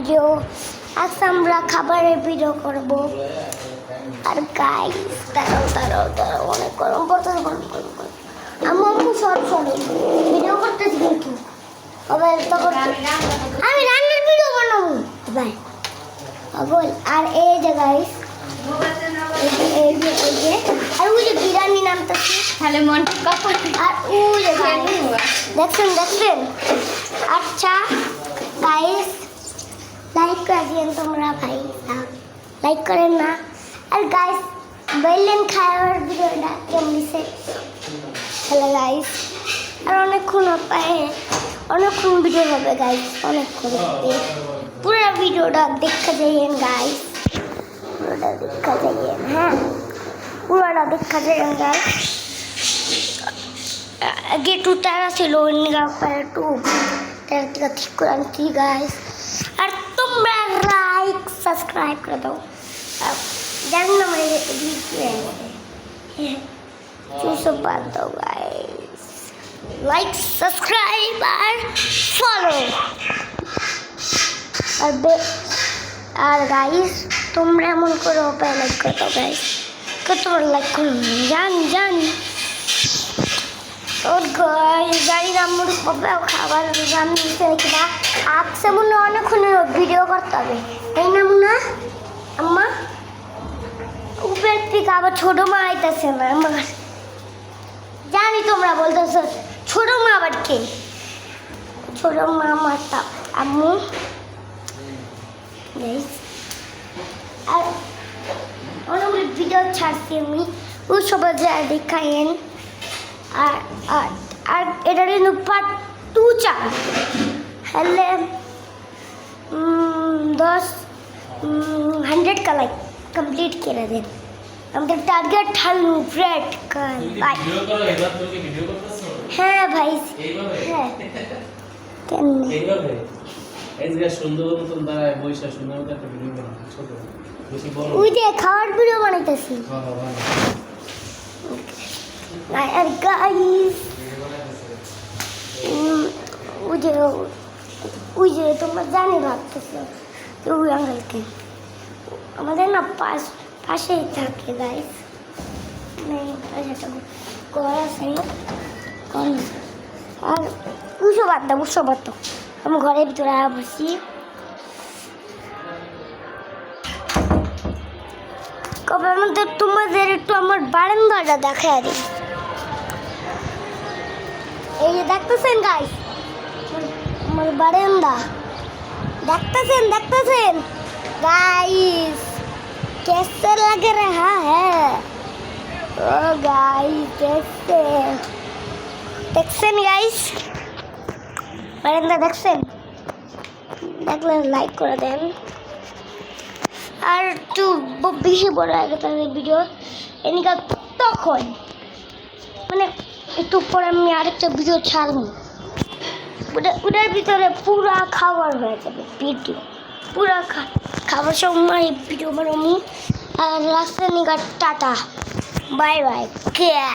Video. আজ আমরা খাবারের ভিডিও করব। আর গাইস তারাও অনেক গরম পড়তেছে, আমি সব ভিডিও করতেছি কিন্তু আমি রান্নার ভিডিও বানাবো ভাই বল। আর এই যে গাইস আর ওই যে বিরিয়ানি নামতেছে তাহলে মনটা কাপড়। আর ওই যে দেখছেন। আচ্ছা গাইস লাইক করে দিন তোমরা ভাই, লাইক করেন না। আর গাইস বললেন খাওয়ার ভিডিওটা কেমন দিছে। হ্যালো গাইস, আর অনেকক্ষণ ভিডিও হবে গাইস, অনেকক্ষণ পুরো ভিডিওটা দেখা যাইয়েন গাইস, পুরোটা দেখা যাইয়েন। হ্যাঁ পুরোটা দেখা যাইয়েন গাইস। আগে টু তারা ছিল টু তারা ঠিক করে আনছি গাইস। আর তোমরা লাইক সাবস্ক্রাইব করে দাও, জানেন না আমার চুষো বাদ দাও গাইস। লাইক সাবস্ক্রাইব আর ফলো। আর গাইস তোমরা এমন করে ওপায় লাইক করে দাও গাইস, তোমরা লাইক করো জানি ওর গাড়ি রান্নার খাবার রান্না কিনা আপসে মনে অনেকক্ষণ ভিডিও করতে হবে, তাই না মুনা আম্মা? উপের থেকে আবার ছোট মা আইতেছে না আমার, জানি তোমরা বলতেছ ছোট মা আবার কে? ছোট মা আমার আম্মু। আর অনেকগুলো ভিডিও ছাড়ছি আমি, ওই সবাই যা দেখাইন। আর আর আর এটা কিন্তু পার্ট 2 চাল হলে 100 का लाइक कंप्लीट किया दें। আমাদের টার্গেট হল ব্রেড কাল ভাই। হ্যাঁ ভাই হ্যাঁ কেন এইভাবে এই যে সুন্দর মতন দাঁড়ায় বইসা সুন্দর মতো একটা ভিডিও বানানো ছোট বেশি বড় ওই যে খাওয়ার ভিডিও বানাইতেছি। আর গাইস ওই যে তোমরা জানি ভাবতেছো ওই আঙ্কেলকে আমাদের না পাশেই থাকে গাইস, ঘর আছে। আর বুঝো বাদ আমি ঘরের ভিতরে বসি। কবে আমাদের তোমাদের একটু আমার বারান্দাটা দেখায় দিই। এই যে দেখতেছেন গাইস আমার বারান্দা, দেখতেছেন गाइस कैसे लग रहा है? ओ गाइस देखছেন गाइस বারান্দা দেখছেন? দেখলে লাইক করে দেন। আর একটু বেশি বড় আগে তাদের ভিডিও এনিকা তখন মানে একটু পরে আমি আরেকটা ভিডিও ছাড়বো, ওটার ভিতরে পুরা খাবার হয়ে যাবে ভিডিও, পুরা খাবার সময় ভিডিও বানাবো। আর রাস্তা নিকা টাটা বাই বাই।